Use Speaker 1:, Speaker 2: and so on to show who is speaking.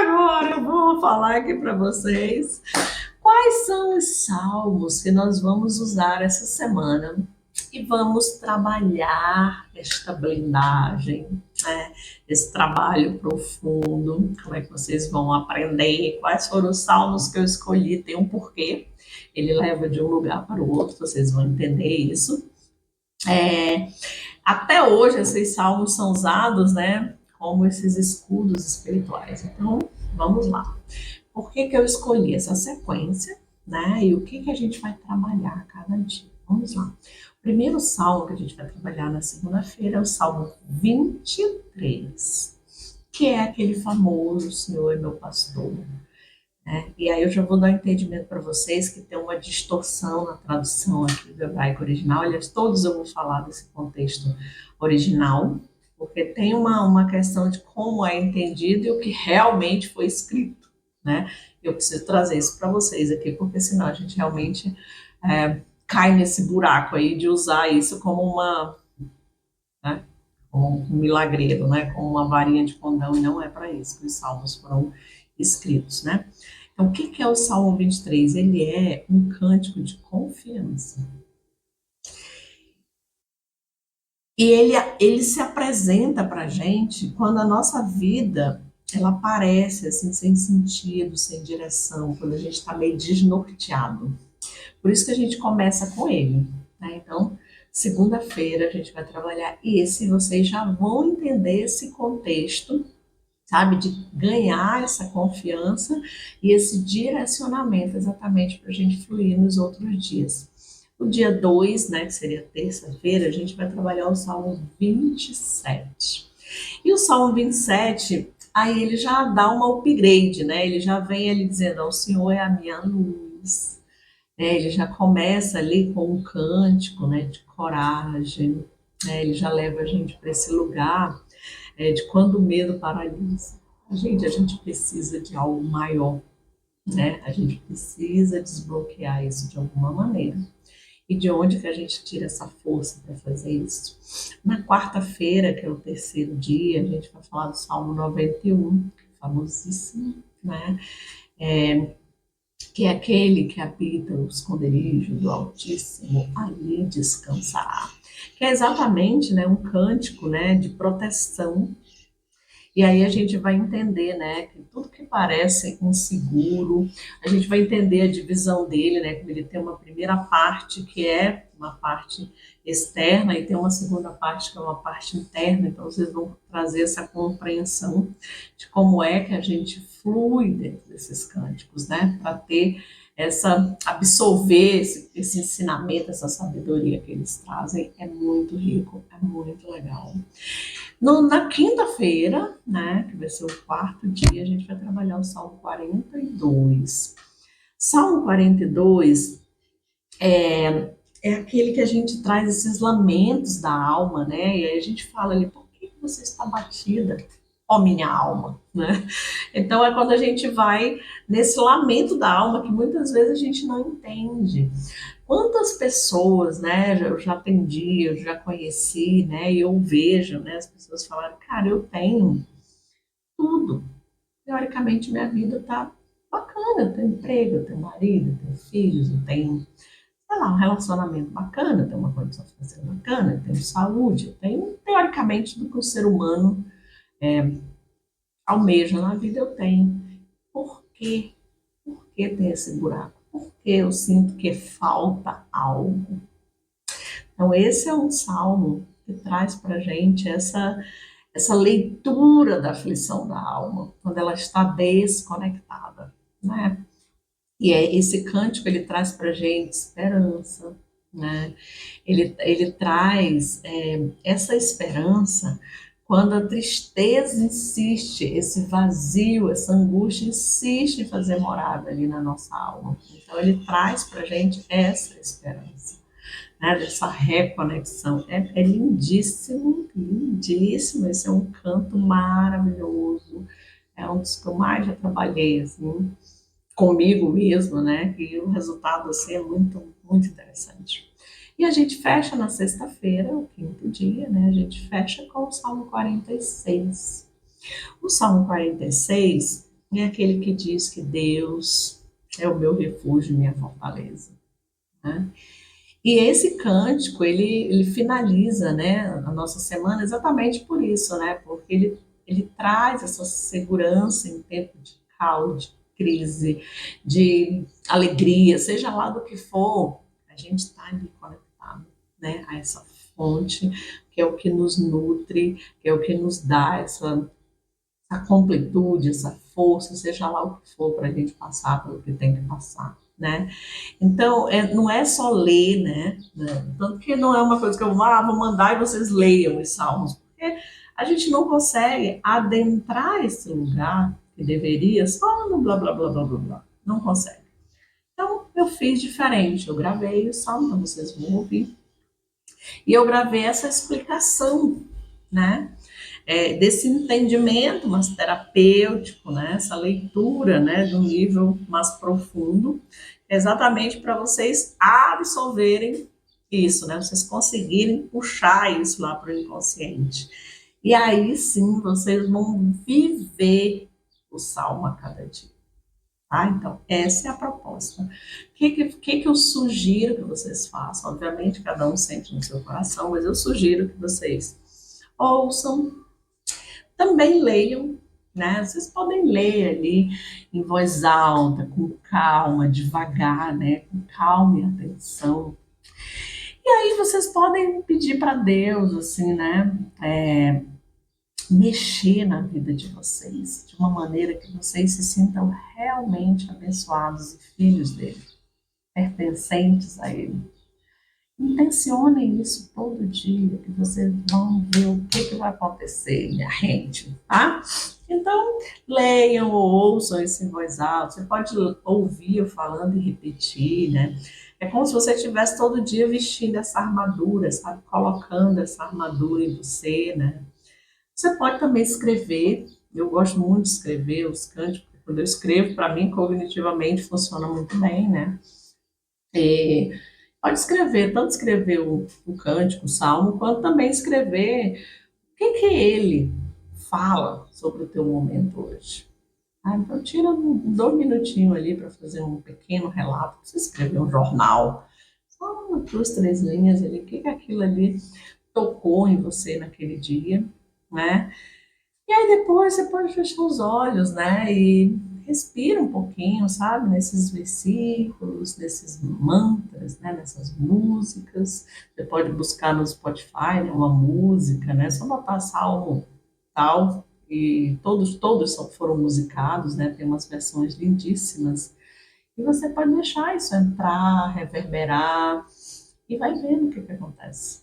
Speaker 1: agora eu vou falar aqui para vocês quais são os salmos que nós vamos usar essa semana e vamos trabalhar esta blindagem, né? Esse trabalho profundo. Como é que vocês vão aprender? Quais foram os salmos que eu escolhi? Tem um porquê. Ele leva de um lugar para o outro, vocês vão entender isso. É, Até hoje, esses salmos são usados, né, como esses escudos espirituais. Então, vamos lá. Por que que eu escolhi essa sequência, né? E o que que a gente vai trabalhar cada dia? Vamos lá. O primeiro salmo que a gente vai trabalhar na segunda-feira é o Salmo 23, que é aquele famoso Senhor é meu pastor, né? E aí eu já vou dar um entendimento para vocês que tem uma distorção na tradução aqui do hebraico original. Aliás, todos eu vou falar desse contexto original, porque tem uma questão de como é entendido e o que realmente foi escrito, né? Eu preciso trazer isso para vocês aqui, porque senão a gente realmente cai nesse buraco aí de usar isso como né, como um milagreiro, né? Como uma varinha de condão, e não é para isso que os salmos foram escritos, né? Então, o que que é o Salmo 23? Ele é um cântico de confiança. E ele se apresenta para a gente quando a nossa vida ela parece assim, sem sentido, sem direção, quando a gente está meio desnorteado. Por isso que a gente começa com ele, né? Então, segunda-feira a gente vai trabalhar esse, vocês já vão entender esse contexto, sabe, de ganhar essa confiança e esse direcionamento exatamente para a gente fluir nos outros dias. O dia 2, né, que seria terça-feira, a gente vai trabalhar o Salmo 27. E o Salmo 27, aí ele já dá uma upgrade, né? Ele já vem ali dizendo, o Senhor é a minha luz. Ele já começa ali com um cântico, né, de coragem, né? Ele já leva a gente para esse lugar de quando o medo paralisa. A gente precisa de algo maior, né? A gente precisa desbloquear isso de alguma maneira. E de onde que a gente tira essa força para fazer isso? Na quarta-feira, que é o terceiro dia, a gente vai falar do Salmo 91, famosíssimo, né? Que é aquele que habita o esconderijo do Altíssimo, ali descansará. Que é exatamente, né, um cântico, né, de proteção. E aí a gente vai entender, né, que tudo que parece inseguro, a gente vai entender a divisão dele, né, que ele tem uma primeira parte que é uma parte externa e tem uma segunda parte que é uma parte interna. Então vocês vão trazer essa compreensão de como é que a gente flui dentro desses cânticos, né, para ter absorver esse ensinamento, essa sabedoria que eles trazem. É muito rico, é muito legal. Na quinta-feira, né, que vai ser o quarto dia, a gente vai trabalhar o Salmo 42. Salmo 42 é aquele que a gente traz esses lamentos da alma, né? E aí a gente fala ali, por que você está batida, ó minha alma, né? Então é quando a gente vai nesse lamento da alma que muitas vezes a gente não entende. Quantas pessoas, né, eu já atendi, eu já conheci, né, e eu vejo, né, as pessoas falarem, cara, eu tenho tudo. Teoricamente, minha vida tá bacana, eu tenho emprego, eu tenho marido, eu tenho filhos, eu tenho, sei lá, um relacionamento bacana, eu tenho uma condição financeira bacana, eu tenho saúde, eu tenho, teoricamente, do que o ser humano almeja na vida, eu tenho. Por quê? Por que tem esse buraco? Por que eu sinto que falta algo? Então, esse é um salmo que traz para a gente essa leitura da aflição da alma, quando ela está desconectada, né? E esse cântico, ele traz para a gente esperança, né? Ele traz essa esperança quando a tristeza insiste, esse vazio, essa angústia insiste em fazer morada ali na nossa alma. Então, ele traz para a gente essa esperança, né, dessa reconexão. É lindíssimo, lindíssimo. Esse é um canto maravilhoso. É um dos que eu mais já trabalhei, assim, comigo mesmo, né? E o resultado, assim, é muito, muito interessante. E a gente fecha na sexta-feira, o quinto dia, né? A gente fecha com o Salmo 46. O Salmo 46 é aquele que diz que Deus é o meu refúgio e minha fortaleza, né? E esse cântico, ele finaliza, né, a nossa semana exatamente por isso, né? Porque ele traz essa segurança em tempo de caos, de crise, de alegria, seja lá do que for, a gente está ali conectado, né, a essa fonte, que é o que nos nutre, que é o que nos dá essa completude, essa força, seja lá o que for para a gente passar pelo que tem que passar, né? Então, não é só ler, né? Tanto que não é uma coisa que eu vou mandar e vocês leiam os salmos, porque a gente não consegue adentrar esse lugar que deveria só no blá blá blá blá blá blá. Não consegue. Então, eu fiz diferente. Eu gravei o salmo, então vocês vão ouvir. E eu gravei essa explicação, né? Desse entendimento mais terapêutico, né? Essa leitura, né? De um nível mais profundo, exatamente para vocês absorverem isso, né? Vocês conseguirem puxar isso lá para o inconsciente. E aí sim vocês vão viver o salmo a cada dia. Tá? Então, essa é a proposta. O que eu sugiro que vocês façam? Obviamente, cada um sente no seu coração, mas eu sugiro que vocês ouçam, também leiam, né? Vocês podem ler ali em voz alta, com calma, devagar, né? Com calma e atenção. E aí vocês podem pedir para Deus, assim, né? Mexer na vida de vocês de uma maneira que vocês se sintam realmente abençoados e filhos dele, pertencentes a ele. Intencionem isso todo dia, que vocês vão ver o que vai acontecer, minha gente, tá? Então, leiam ou ouçam isso em voz alta. Você pode ouvir eu falando e repetir, né? É como se você estivesse todo dia vestindo essa armadura, sabe? Colocando essa armadura em você, né? Você pode também escrever. Eu gosto muito de escrever os cânticos. Quando eu escrevo, para mim, cognitivamente, funciona muito bem, né? É, pode escrever, tanto escrever o cântico, o salmo, quanto também escrever o que ele fala sobre o teu momento hoje. Então tira 2 minutinhos ali para fazer um pequeno relato, você escrever um jornal, só 2, 3 linhas ali, o que aquilo ali tocou em você naquele dia, né? E aí depois você pode fechar os olhos, né? E respira um pouquinho, sabe? Nesses versículos, nesses mantras, né? Nessas músicas. Você pode buscar no Spotify, né? Uma música, né? Só botar salmo tal. E todos foram musicados, né? Tem umas versões lindíssimas. E você pode deixar isso entrar, reverberar e vai vendo o que acontece.